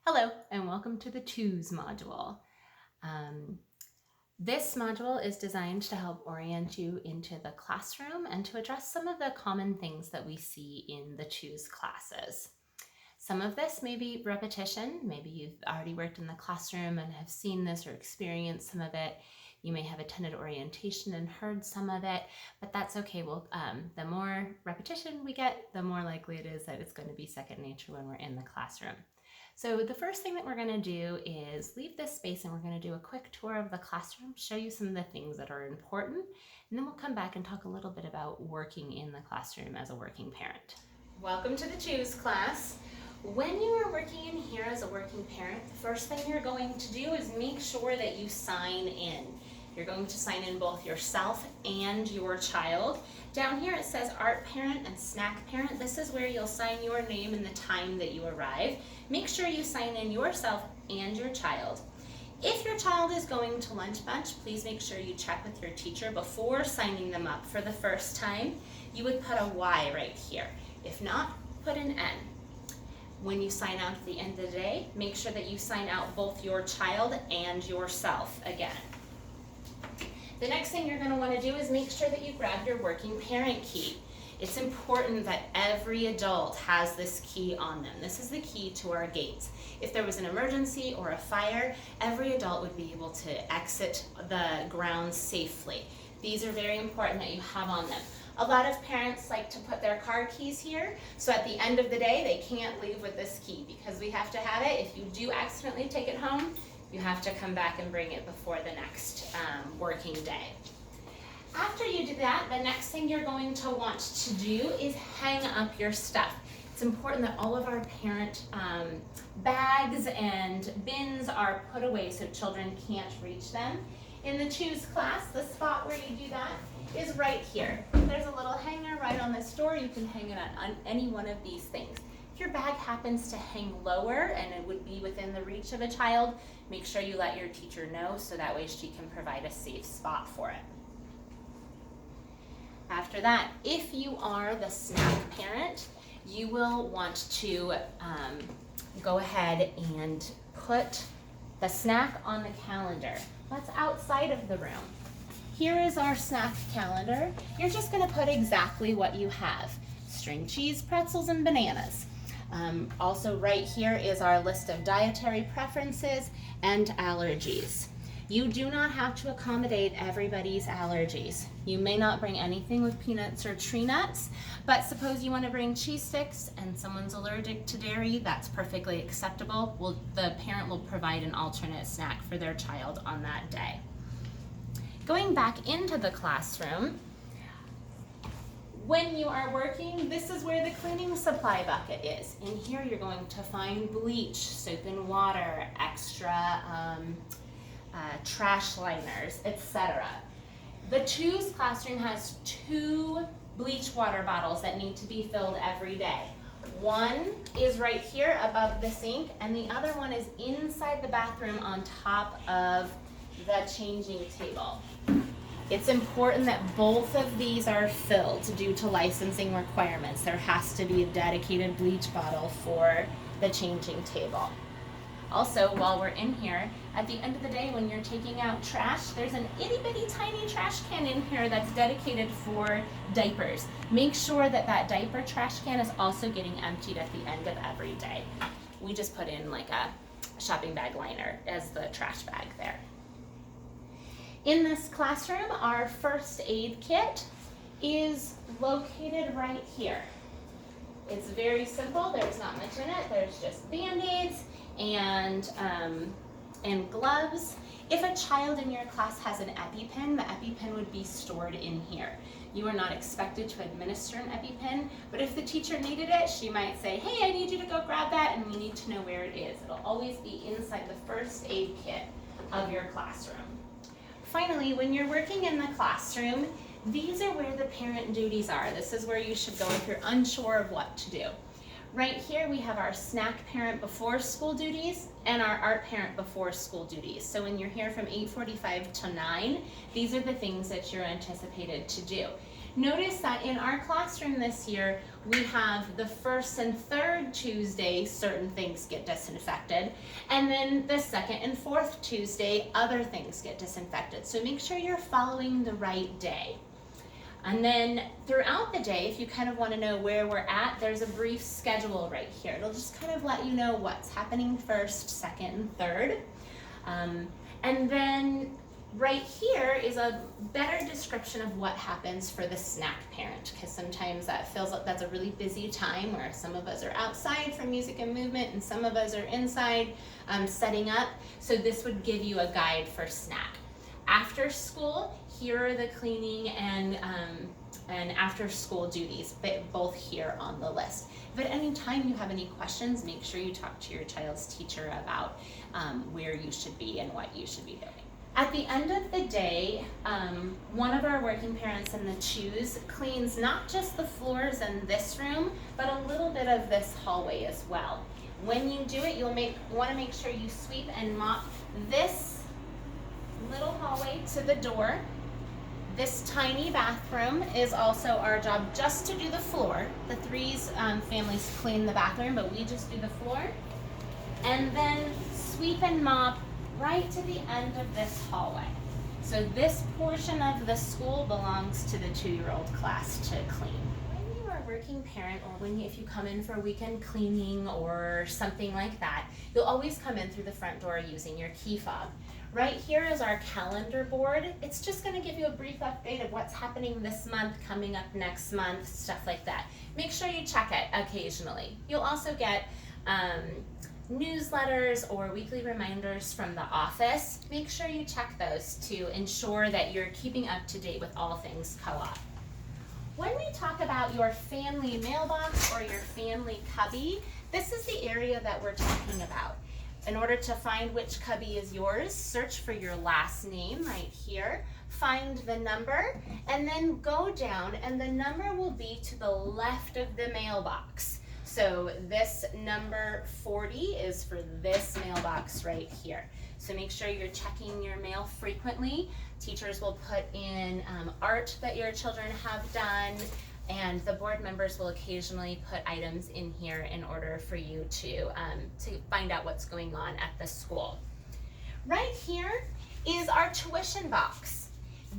Hello, and welcome to the Choose module. This module is designed to help orient you into the classroom and to address some of the common things that we see in the Choose classes. Some of this may be repetition. Maybe you've already worked in the classroom and have seen this or experienced some of it. You may have attended orientation and heard some of it, but that's okay. The more repetition we get, the more likely it is that it's going to be second nature when we're in the classroom. So the first thing that we're going to do is leave this space and we're going to do a quick tour of the classroom, show you some of the things that are important, and then we'll come back and talk a little bit about working in the classroom as a working parent. Welcome to the Choose class. When you are working in here as a working parent, the first thing you're going to do is make sure that you sign in. You're going to sign in both yourself and your child. Down here it says art parent and snack parent. This is where you'll sign your name and the time that you arrive. Make sure you sign in yourself and your child. If your child is going to lunch bunch, please make sure you check with your teacher before signing them up for the first time. You would put a Y right here. If not, put an N. When you sign out at the end of the day, make sure that you sign out both your child and yourself again. The next thing you're going to want to do is make sure that you grab your working parent key. It's important that every adult has this key on them. This is the key to our gates. If there was an emergency or a fire, every adult would be able to exit the grounds safely. These are very important that you have on them. A lot of parents like to put their car keys here, so at the end of the day, they can't leave with this key because we have to have it. If you do accidentally take it home, you have to come back and bring it before the next working day. After you do that, the next thing you're going to want to do is hang up your stuff. It's important that all of our parent bags and bins are put away so children can't reach them. In the Choose class, the spot where you do that is right here. There's a little hanger right on this door. You can hang it on any one of these things. If your bag happens to hang lower and it would be within the reach of a child, make sure you let your teacher know so that way she can provide a safe spot for it. After that, if you are the snack parent, you will want to go ahead and put the snack on the calendar. That's outside of the room. Here is our snack calendar. You're just going to put exactly what you have: string cheese, pretzels, and bananas. Also right here is our list of dietary preferences and allergies. You do not have to accommodate everybody's allergies. You may not bring anything with peanuts or tree nuts, but suppose you want to bring cheese sticks and someone's allergic to dairy, that's perfectly acceptable. The parent will provide an alternate snack for their child on that day. Going back into the classroom, when you are working, this is where the cleaning supply bucket is. In here you're going to find bleach, soap and water, extra trash liners, etc. The Choose classroom has 2 bleach water bottles that need to be filled every day. One is right here above the sink, and the other one is inside the bathroom on top of the changing table. It's important that both of these are filled due to licensing requirements. There has to be a dedicated bleach bottle for the changing table. Also, while we're in here, at the end of the day when you're taking out trash, there's an itty bitty tiny trash can in here that's dedicated for diapers. Make sure that that diaper trash can is also getting emptied at the end of every day. We just put in like a shopping bag liner as the trash bag there. In this classroom, our first aid kit is located right here. It's very simple. There's not much in it. There's just Band-Aids and gloves. If a child in your class has an EpiPen, the EpiPen would be stored in here. You are not expected to administer an EpiPen, but if the teacher needed it, she might say, hey, I need you to go grab that, and we need to know where it is. It'll always be inside the first aid kit of your classroom. Finally, when you're working in the classroom, these are where the parent duties are. This is where you should go if you're unsure of what to do. Right here we have our snack parent before school duties and our art parent before school duties. So when you're here from 8:45 to 9, these are the things that you're anticipated to do. Notice that in our classroom this year, we have the first and third Tuesday, certain things get disinfected, and then the second and fourth Tuesday, other things get disinfected. So make sure you're following the right day. And then throughout the day, if you kind of want to know where we're at, there's a brief schedule right here. It'll just kind of let you know what's happening first, second, and third. And then right here is a better description of what happens for the snack parent, because sometimes that feels like that's a really busy time where some of us are outside for music and movement and some of us are inside setting up. So this would give you a guide for snack. After school, here are the cleaning and after school duties, both here on the list. If at any time you have any questions, make sure you talk to your child's teacher about where you should be and what you should be doing. At the end of the day, one of our working parents in the Choose cleans not just the floors in this room, but a little bit of this hallway as well. When you do it, you'll want to make sure you sweep and mop this little hallway to the door. This tiny bathroom is also our job just to do the floor. The Threes families clean the bathroom, but we just do the floor. And then sweep and mop right to the end of this hallway. So this portion of the school belongs to the 2-year-old class to clean. When you are a working parent, or if you come in for weekend cleaning or something like that, you'll always come in through the front door using your key fob. Right here is our calendar board. It's just going to give you a brief update of what's happening this month, coming up next month, stuff like that. Make sure you check it occasionally. You'll also get newsletters or weekly reminders from the office. Make sure you check those to ensure that you're keeping up to date with all things co-op. When we talk about your family mailbox or your family cubby, this is the area that we're talking about. In order to find which cubby is yours, search for your last name right here, find the number, and then go down, and the number will be to the left of the mailbox. So this number 40 is for this mailbox right here. So make sure you're checking your mail frequently. Teachers will put in art that your children have done, and the board members will occasionally put items in here in order for you to find out what's going on at the school. Right here is our tuition box.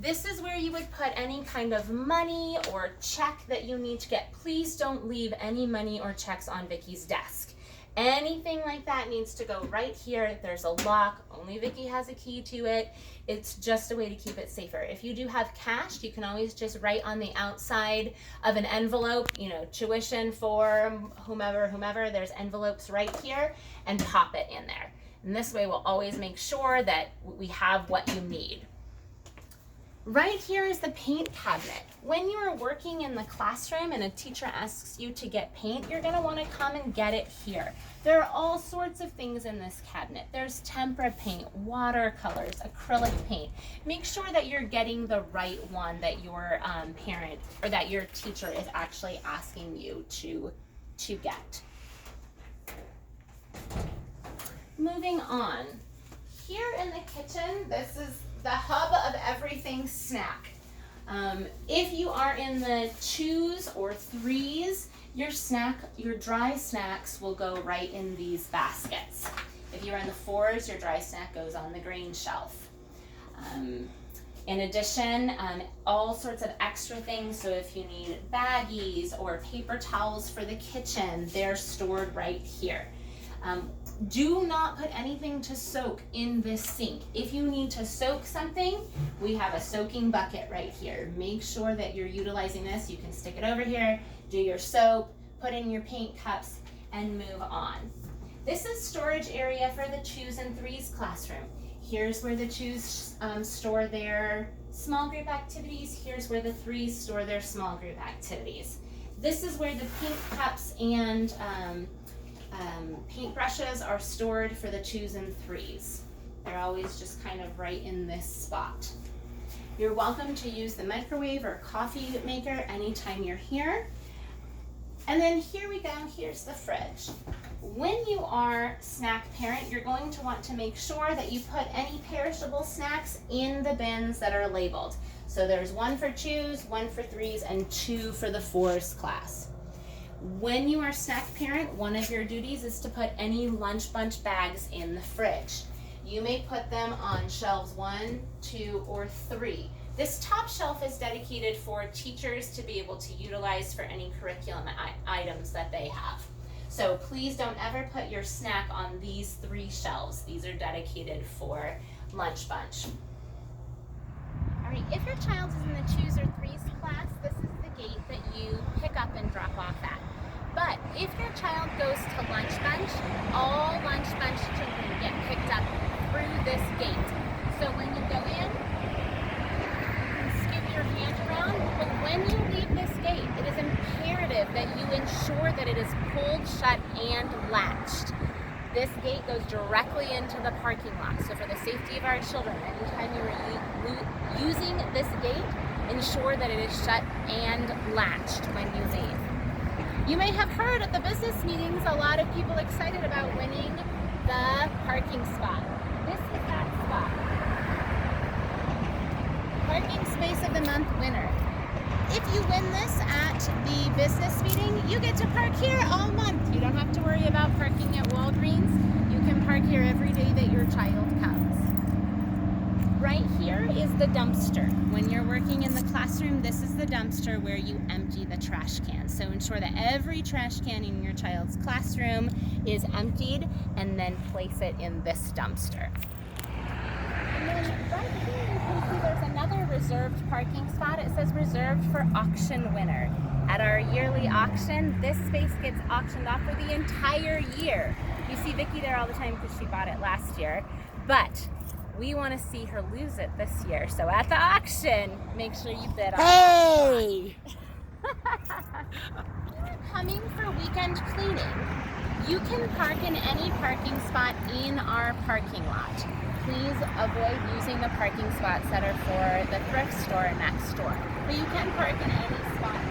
This is where you would put any kind of money or check that you need to get. Please don't leave any money or checks on Vicky's desk. Anything like that needs to go right here. There's a lock, only Vicky has a key to it. It's just a way to keep it safer. If you do have cash, you can always just write on the outside of an envelope, tuition for whomever, there's envelopes right here, and pop it in there. And this way we'll always make sure that we have what you need. Right here is the paint cabinet. When you are working in the classroom and a teacher asks you to get paint, you're gonna wanna come and get it here. There are all sorts of things in this cabinet. There's tempera paint, watercolors, acrylic paint. Make sure that you're getting the right one that your parent or that your teacher is actually asking you to get. Moving on. Here in the kitchen, this is the hub of everything snack. If you are in the 2s or 3s, your dry snacks will go right in these baskets. If you're in the 4s, your dry snack goes on the grain shelf. In addition, all sorts of extra things, so if you need baggies or paper towels for the kitchen, they're stored right here. Do not put anything to soak in this sink. If you need to soak something, we have a soaking bucket right here. Make sure that you're utilizing this. You can stick it over here, do your soap, put in your paint cups, and move on. This is storage area for the 2s and 3s classroom. Here's where the 2s store their small group activities. Here's where the 3s store their small group activities. This is where the paint cups and paintbrushes are stored for the 2s and 3s. They're always just kind of right in this spot. You're welcome to use the microwave or coffee maker anytime you're here. And then here we go, here's the fridge. When you are snack parent, you're going to want to make sure that you put any perishable snacks in the bins that are labeled. So there's 1 for chews, 1 for threes, and 2 for the fours class. When you are snack parent, one of your duties is to put any lunch bunch bags in the fridge. You may put them on shelves 1, 2, or 3. This top shelf is dedicated for teachers to be able to utilize for any curriculum items that they have. So please don't ever put your snack on these 3 shelves. These are dedicated for lunch bunch. All right, if your child is in the twos or threes class, this is the gate that you pick up and drop off at. But if your child goes to lunch bunch, all lunch bunch children get picked up through this gate. So when you go in, scoop your hand around, but when you leave this gate, it is imperative that you ensure that it is pulled shut and latched. This gate goes directly into the parking lot. So for the safety of our children, anytime you are using this gate, ensure that it is shut and latched when you leave. You may have heard at the business meetings a lot of people excited about winning the parking spot. This is that spot. Parking Space of the Month winner. If you win this at the business meeting, you get to park here all month. You don't have to worry about parking at Walgreens. You can park here every day that your child comes. Right here is the dumpster. When you're working in the classroom, this is the dumpster where you empty the trash can. So ensure that every trash can in your child's classroom is emptied and then place it in this dumpster. And then right here you can see there's another reserved parking spot. It says reserved for auction winner. At our yearly auction, this space gets auctioned off for the entire year. You see Vicki there all the time because she bought it last year, but we want to see her lose it this year. So at the auction, make sure you bid on it. Hey! If you're coming for weekend cleaning, you can park in any parking spot in our parking lot. Please avoid using the parking spots that are for the thrift store next door. But you can park in any spot.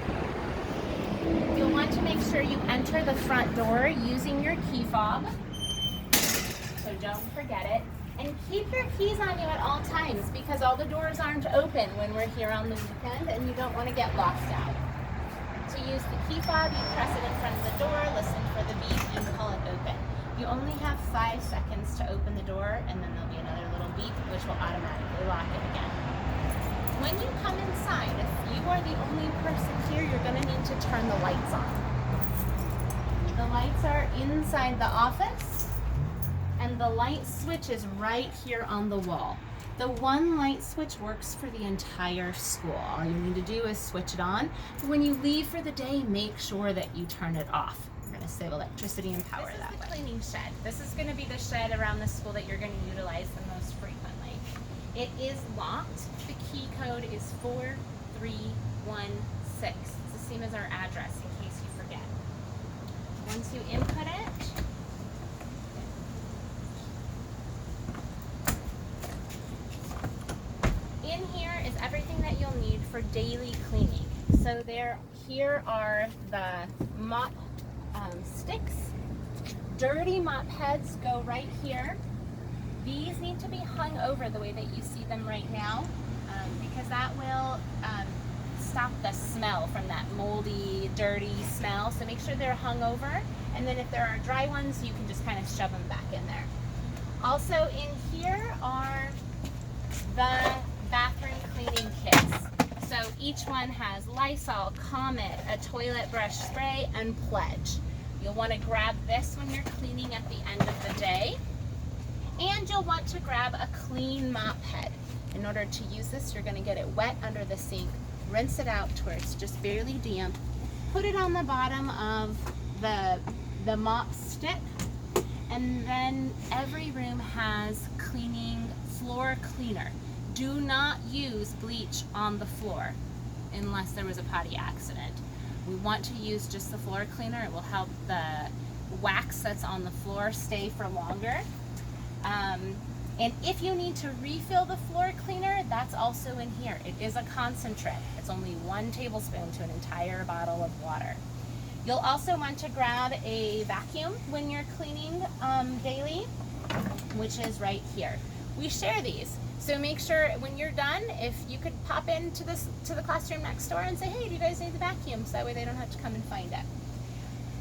You'll want to make sure you enter the front door using your key fob. So don't forget it. And keep your keys on you at all times because all the doors aren't open when we're here on the weekend and you don't want to get lost out. To use the key fob, you press it in front of the door, listen for the beep, and pull it open. You only have 5 seconds to open the door and then there'll be another little beep which will automatically lock it again. When you come inside, if you are the only person here, you're going to need to turn the lights on. The lights are inside the office. And the light switch is right here on the wall. The one light switch works for the entire school. All you need to do is switch it on. But when you leave for the day, make sure that you turn it off. You're going to save electricity and power that way. This is the cleaning shed. This is going to be the shed around the school that you're going to utilize the most frequently. It is locked. The key code is 4316. It's the same as our address in case you forget. Once you input it, in here is everything that you'll need for daily cleaning. So here are the mop sticks. Dirty mop heads go right here. These need to be hung over the way that you see them right now because that will stop the smell from that moldy, dirty smell. So make sure they're hung over, and then if there are dry ones, you can just kind of shove them back in there. Also in here are the bathroom cleaning kits. So each one has Lysol, Comet, a toilet brush spray, and Pledge. You'll want to grab this when you're cleaning at the end of the day. And you'll want to grab a clean mop head. In order to use this, you're going to get it wet under the sink, rinse it out to where it's just barely damp, put it on the bottom of the mop stick, and then every room has floor cleaner. Do not use bleach on the floor unless there was a potty accident. We want to use just the floor cleaner. It will help the wax that's on the floor stay for longer. And if you need to refill the floor cleaner, that's also in here. It is a concentrate. It's only 1 tablespoon to an entire bottle of water. You'll also want to grab a vacuum when you're cleaning daily, which is right here. We share these. So make sure when you're done, if you could pop into to the classroom next door and say, hey, do you guys need the vacuum? So that way they don't have to come and find it.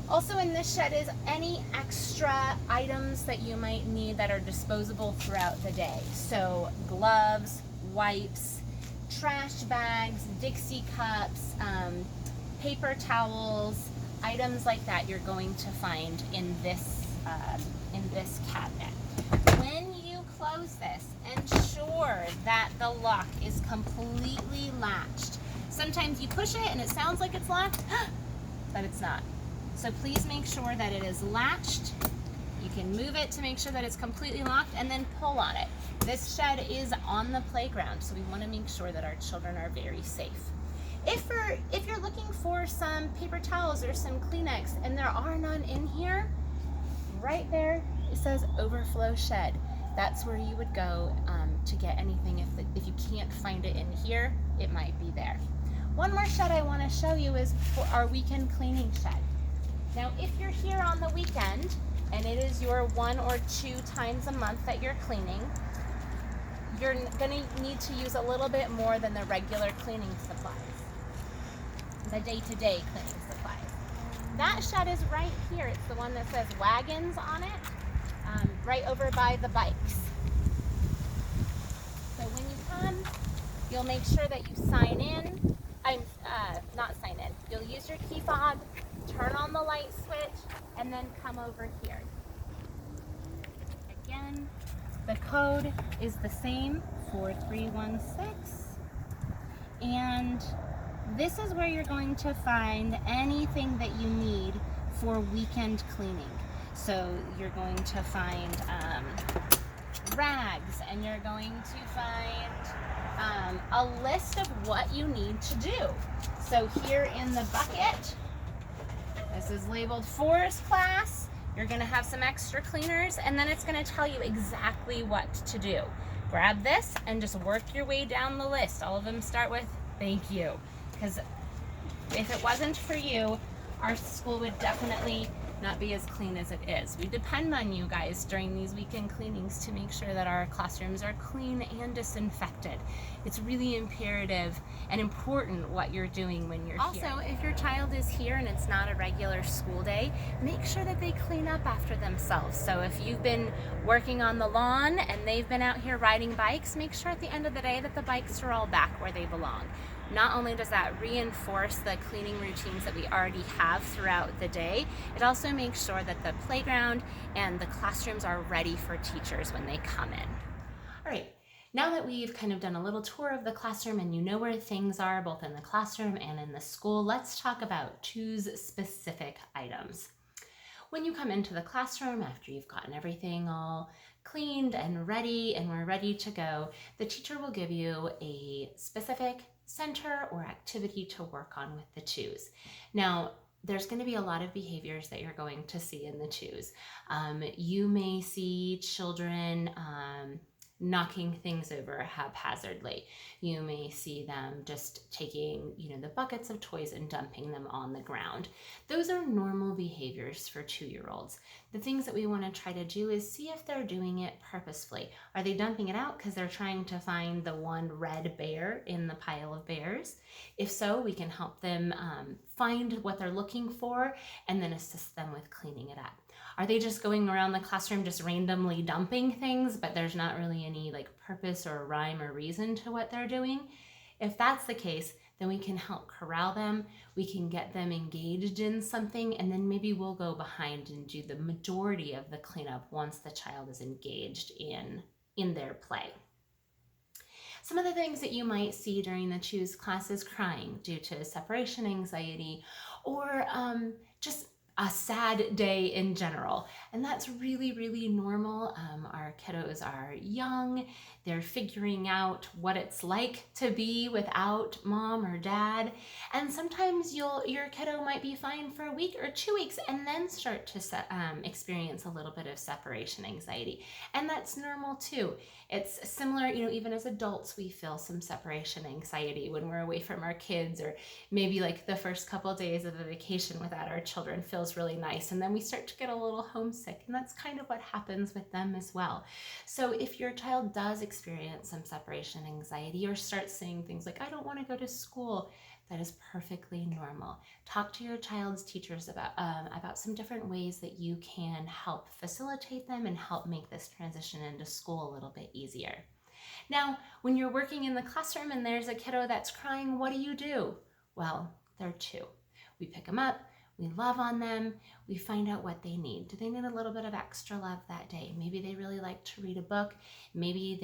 Also in this shed is any extra items that you might need that are disposable throughout the day. So gloves, wipes, trash bags, Dixie cups, paper towels, items like that you're going to find in this cabinet. When you close this, ensure that the lock is completely latched. Sometimes you push it and it sounds like it's locked, but it's not. So please make sure that it is latched. You can move it to make sure that it's completely locked and then pull on it. This shed is on the playground, so we want to make sure that our children are very safe. If you're looking for some paper towels or some Kleenex and there are none in here, right there it says overflow shed. That's where you would go to get anything. If you can't find it in here, it might be there. One more shed I want to show you is for our weekend cleaning shed. Now, if you're here on the weekend and it is your 1 or 2 times a month that you're cleaning, you're going to need to use a little bit more than the regular cleaning supplies, the day-to-day cleaning supplies. That shed is right here. It's the one that says wagons on it, right over by the bikes. So when you come, you'll make sure that you sign in. Not sign in. You'll use your key fob, turn on the light switch, and then come over here. Again, the code is the same, 4316. And this is where you're going to find anything that you need for weekend cleaning. So you're going to find rags, and you're going to find a list of what you need to do. So here in the bucket, this is labeled Forest Class. You're going to have some extra cleaners, and then it's going to tell you exactly what to do. Grab this and just work your way down the list. All of them start with thank you, because if it wasn't for you, our school would definitely not be as clean as it is. We depend on you guys during these weekend cleanings to make sure that our classrooms are clean and disinfected. It's really imperative and important what you're doing when you're here. Also, if your child is here and it's not a regular school day, make sure that they clean up after themselves. So if you've been working on the lawn and they've been out here riding bikes, make sure at the end of the day that the bikes are all back where they belong. Not only does that reinforce the cleaning routines that we already have throughout the day, it also makes sure that the playground and the classrooms are ready for teachers when they come in. All right, now that we've kind of done a little tour of the classroom and you know where things are both in the classroom and in the school, let's talk about choose specific items. When you come into the classroom after you've gotten everything all cleaned and ready and we're ready to go, the teacher will give you a specific center or activity to work on with the choose. Now, there's going to be a lot of behaviors that you're going to see in the choose. You may see children knocking things over haphazardly. You may see them just taking, the buckets of toys and dumping them on the ground. Those are normal behaviors for 2-year-olds. The things that we want to try to do is see if they're doing it purposefully. Are they dumping it out because they're trying to find the one red bear in the pile of bears? If so, we can help them find what they're looking for and then assist them with cleaning it up. Are they just going around the classroom just randomly dumping things, but there's not really any purpose or rhyme or reason to what they're doing? If that's the case, then we can help corral them. We can get them engaged in something, and then maybe we'll go behind and do the majority of the cleanup once the child is engaged in their play. Some of the things that you might see during the choose class is crying due to separation anxiety or just a sad day in general. And that's really, really normal. Our kiddos are young. They're figuring out what it's like to be without mom or dad. And sometimes your kiddo might be fine for a week or 2 weeks and then start to experience a little bit of separation anxiety. And that's normal too. It's similar, even as adults, we feel some separation anxiety when we're away from our kids, or maybe the first couple of days of a vacation without our children feel feels really nice. And then we start to get a little homesick, and that's kind of what happens with them as well. So if your child does experience some separation anxiety or starts saying things like, I don't want to go to school, that is perfectly normal. Talk to your child's teachers about some different ways that you can help facilitate them and help make this transition into school a little bit easier. Now, when you're working in the classroom and there's a kiddo that's crying, what do? Well, there are two. We pick them up, we love on them, we find out what they need. Do they need a little bit of extra love that day? Maybe they really like to read a book. Maybe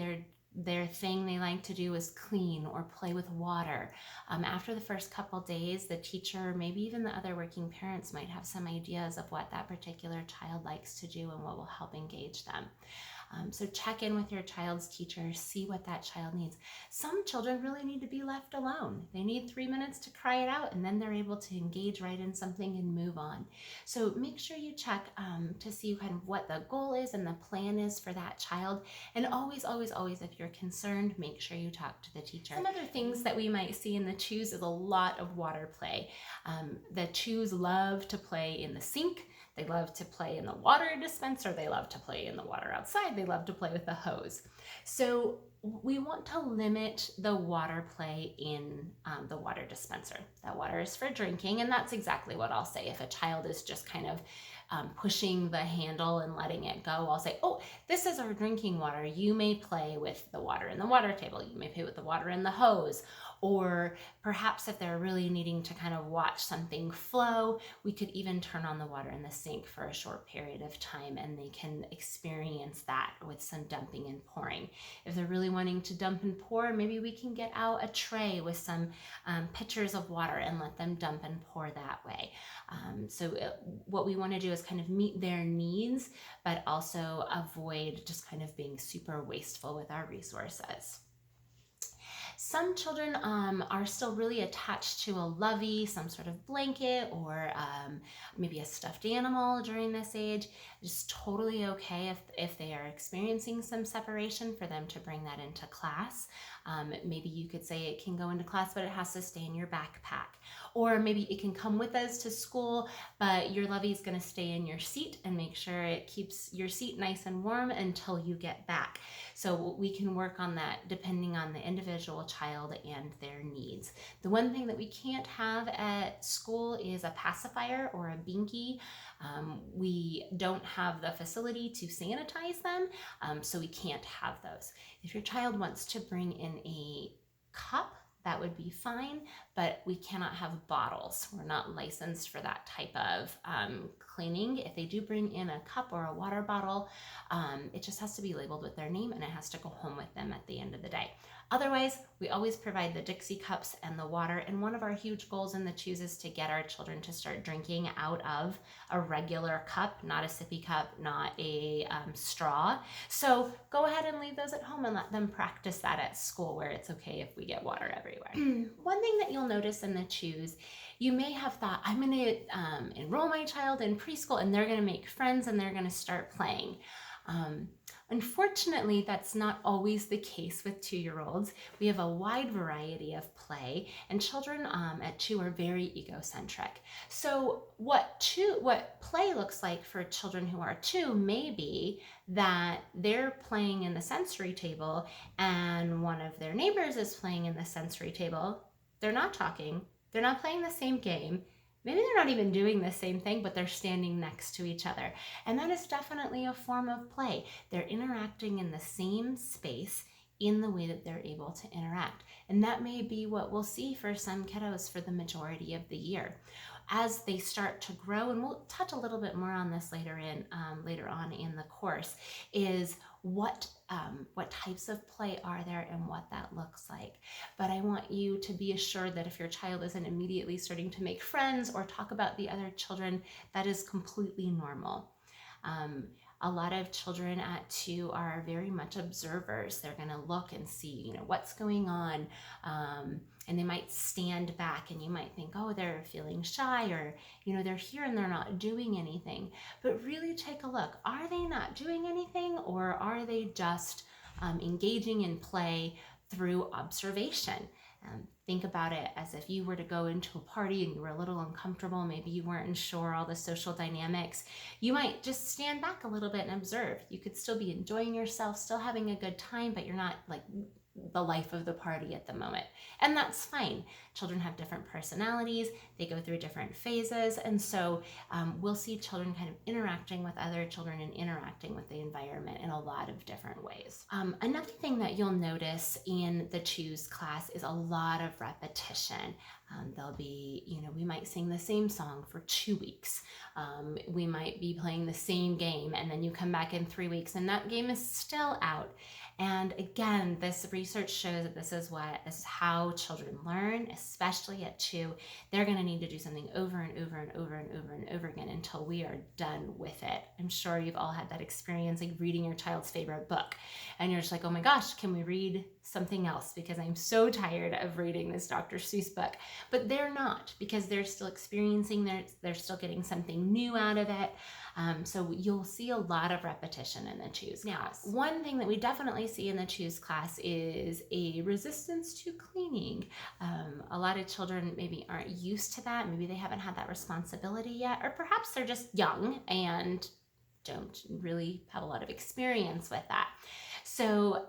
their thing they like to do is clean or play with water. After the first couple days, the teacher, maybe even the other working parents might have some ideas of what that particular child likes to do and what will help engage them. So check in with your child's teacher, see what that child needs. Some children really need to be left alone. They need 3 minutes to cry it out, and then they're able to engage right in something and move on. So make sure you check to see kind of what the goal is and the plan is for that child. And always, always, always, if you're concerned, make sure you talk to the teacher. Some other things that we might see in the CHOOS is a lot of water play. The CHOOS love to play in the sink. They love to play in the water dispenser. They love to play in the water outside. They love to play with the hose. So we want to limit the water play in the water dispenser. That water is for drinking, and that's exactly what I'll say. If a child is just kind of pushing the handle and letting it go, I'll say, oh, this is our drinking water. You may play with the water in the water table. You may play with the water in the hose. Or perhaps if they're really needing to kind of watch something flow, we could even turn on the water in the sink for a short period of time, and they can experience that with some dumping and pouring. If they're really wanting to dump and pour, maybe we can get out a tray with some pitchers of water and let them dump and pour that way. What we want to do is kind of meet their needs, but also avoid just kind of being super wasteful with our resources. Some children are still really attached to a lovey, some sort of blanket, or maybe a stuffed animal during this age. It's totally okay if they are experiencing some separation for them to bring that into class. Maybe you could say it can go into class, but it has to stay in your backpack. Or maybe it can come with us to school, but your lovey is going to stay in your seat, and make sure it keeps your seat nice and warm until you get back. So we can work on that depending on the individual child and their needs. The one thing that we can't have at school is a pacifier or a binky. We don't have the facility to sanitize them, so we can't have those. If your child wants to bring in a cup, that would be fine, but we cannot have bottles. We're not licensed for that type of cleaning. If they do bring in a cup or a water bottle, it just has to be labeled with their name, and it has to go home with them at the end of the day. Otherwise, we always provide the Dixie cups and the water, and one of our huge goals in the CHOOS is to get our children to start drinking out of a regular cup, not a sippy cup, not a straw. So go ahead and leave those at home and let them practice that at school, where it's okay if we get water everywhere. One thing that you'll notice in the CHOOS, you may have thought, I'm going to enroll my child in preschool and they're going to make friends and they're going to start playing. Unfortunately, that's not always the case with 2-year-olds. We have a wide variety of play, and children at 2 are very egocentric. So what play looks like for children who are 2 may be that they're playing in the sensory table and one of their neighbors is playing in the sensory table. They're not talking. They're not playing the same game. Maybe they're not even doing the same thing, but they're standing next to each other. And that is definitely a form of play. They're interacting in the same space in the way that they're able to interact. And that may be what we'll see for some kiddos for the majority of the year. As they start to grow, and we'll touch a little bit more on this later on in the course, is what types of play are there and what that looks like. But I want you to be assured that if your child isn't immediately starting to make friends or talk about the other children, that is completely normal. A lot of children at 2 are very much observers. They're going to look and see, what's going on. And they might stand back and you might think, oh, they're feeling shy, or, they're here and they're not doing anything. But really take a look. Are they not doing anything, or are they just engaging in play through observation? Think about it as if you were to go into a party and you were a little uncomfortable, maybe you weren't sure all the social dynamics. You might just stand back a little bit and observe. You could still be enjoying yourself, still having a good time, but you're not like the life of the party at the moment. And that's fine. Children have different personalities, they go through different phases, and so we'll see children kind of interacting with other children and interacting with the environment in a lot of different ways. Another thing that you'll notice in the Choose class is a lot of repetition. There'll be, we might sing the same song for 2 weeks. We might be playing the same game, and then you come back in 3 weeks and that game is still out. And again, this research shows that this is how children learn, especially at 2. They're going to need to do something over and over and over and over and over again until we are done with it. I'm sure you've all had that experience, like reading your child's favorite book, and you're just like, oh my gosh, can we read something else? Because I'm so tired of reading this Dr. Seuss book. But they're not, because they're still experiencing, they're still getting something new out of it. So you'll see a lot of repetition in the Choose class. One thing that we definitely see in the Choose class is a resistance to cleaning. A lot of children maybe aren't used to that. Maybe they haven't had that responsibility yet, or perhaps they're just young and don't really have a lot of experience with that. So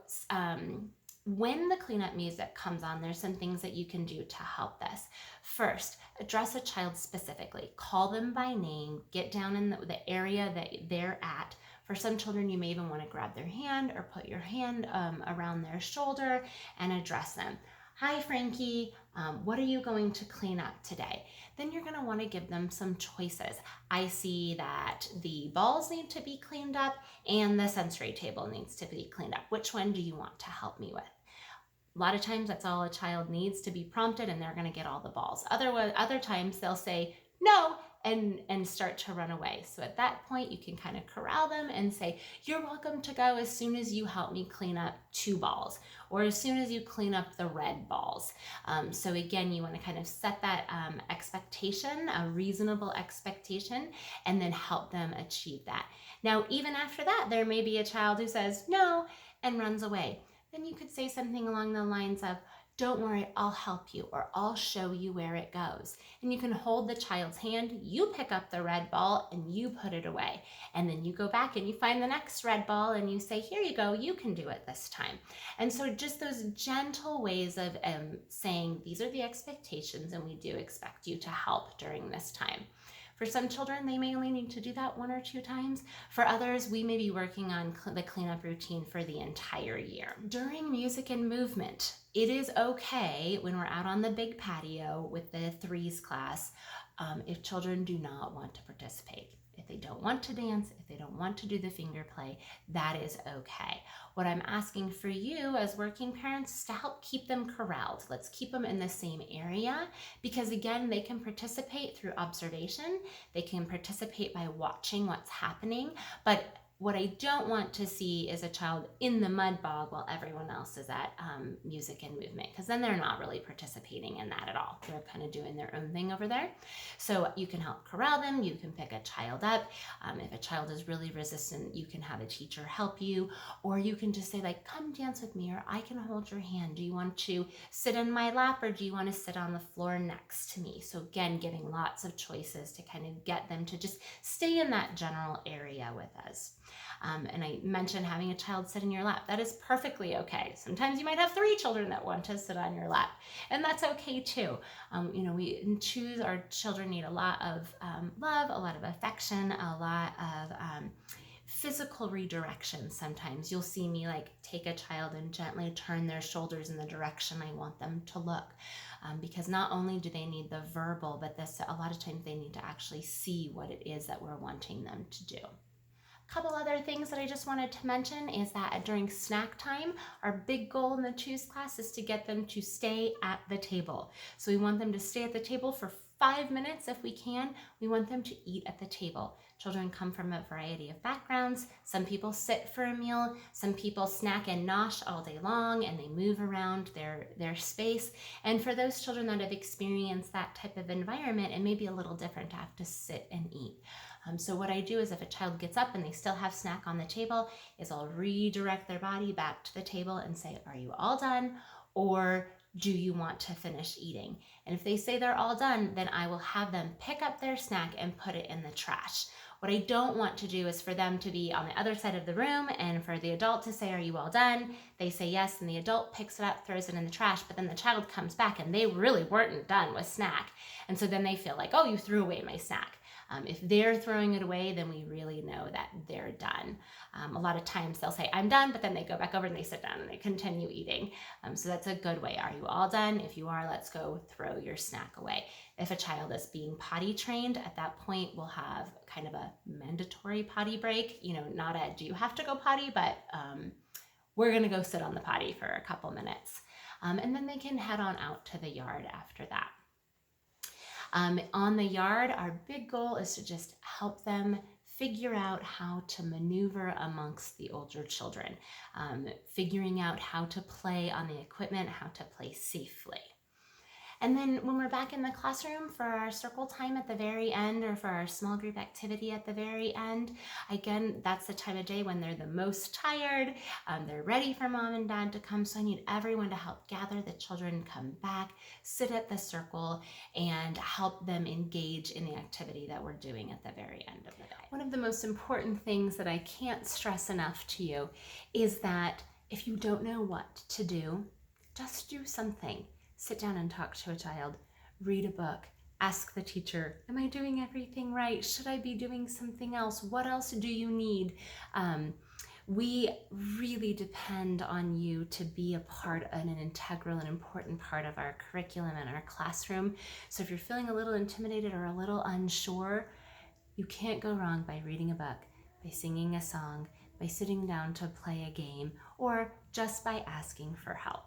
when the cleanup music comes on, there's some things that you can do to help this. First, address a child specifically. Call them by name. Get down in the area that they're at. For some children, you may even want to grab their hand or put your hand around their shoulder and address them. Hi, Frankie, what are you going to clean up today? Then you're going to want to give them some choices. I see that the balls need to be cleaned up and the sensory table needs to be cleaned up. Which one do you want to help me with? A lot of times that's all a child needs, to be prompted, and they're going to get all the balls. Other times they'll say no and start to run away. So at that point, you can kind of corral them and say, you're welcome to go as soon as you help me clean up 2 balls, or as soon as you clean up the red balls. So again, you want to kind of set that expectation, a reasonable expectation, and then help them achieve that. Now, even after that, there may be a child who says no and runs away. Then you could say something along the lines of, don't worry, I'll help you, or I'll show you where it goes. And you can hold the child's hand, you pick up the red ball and you put it away. And then you go back and you find the next red ball and you say, here you go, you can do it this time. And so just those gentle ways of saying, these are the expectations and we do expect you to help during this time. For some children, they may only need to do that 1 or 2 times. For others, we may be working on the cleanup routine for the entire year. During music and movement, it is okay when we're out on the big patio with the 3s class if children do not want to participate. If they don't want to dance, if they don't want to do the finger play, that is okay. What I'm asking for you as working parents is to help keep them corralled. Let's keep them in the same area, because again, they can participate through observation. They can participate by watching what's happening, but what I don't want to see is a child in the mud bog while everyone else is at music and movement, because then they're not really participating in that at all. They're kind of doing their own thing over there. So you can help corral them. You can pick a child up. If a child is really resistant, you can have a teacher help you, or you can just say like, come dance with me, or I can hold your hand. Do you want to sit in my lap, or do you want to sit on the floor next to me? So again, giving lots of choices to kind of get them to just stay in that general area with us. And I mentioned having a child sit in your lap. That is perfectly okay. Sometimes you might have 3 children that want to sit on your lap, and that's okay too. We choose, our children need a lot of love, a lot of affection, a lot of physical redirection. Sometimes you'll see me like take a child and gently turn their shoulders in the direction I want them to look. Because not only do they need the verbal, but a lot of times they need to actually see what it is that we're wanting them to do. Couple other things that I just wanted to mention is that during snack time, our big goal in the Choose class is to get them to stay at the table. So we want them to stay at the table for 5 minutes if we can. We want them to eat at the table. Children come from a variety of backgrounds. Some people sit for a meal. Some people snack and nosh all day long and they move around their space. And for those children that have experienced that type of environment, it may be a little different to have to sit and eat. So what I do is if a child gets up and they still have snack on the table, is I'll redirect their body back to the table and say, are you all done? Or do you want to finish eating? And if they say they're all done, then I will have them pick up their snack and put it in the trash. What I don't want to do is for them to be on the other side of the room and for the adult to say, are you all done? They say yes, and the adult picks it up, throws it in the trash, but then the child comes back and they really weren't done with snack. And so then they feel like, oh, you threw away my snack. If they're throwing it away, then we really know that they're done. A lot of times they'll say, I'm done, but then they go back over and they sit down and they continue eating. So that's a good way. Are you all done? If you are, let's go throw your snack away. If a child is being potty trained, at that point, we'll have kind of a mandatory potty break. Not a do you have to go potty, but we're going to go sit on the potty for a couple minutes. And then they can head on out to the yard after that. On the yard, our big goal is to just help them figure out how to maneuver amongst the older children, figuring out how to play on the equipment, how to play safely. And then when we're back in the classroom for our circle time at the very end or for our small group activity at the very end, again, that's the time of day when they're the most tired. They're ready for mom and dad to come. So I need everyone to help gather the children, come back, sit at the circle, and help them engage in the activity that we're doing at the very end of the day. One of the most important things that I can't stress enough to you is that if you don't know what to do, just do something. Sit down and talk to a child, read a book, ask the teacher, am I doing everything right? Should I be doing something else? What else do you need? We really depend on you to be a part and an integral and important part of our curriculum and our classroom. So if you're feeling a little intimidated or a little unsure, you can't go wrong by reading a book, by singing a song, by sitting down to play a game, or just by asking for help.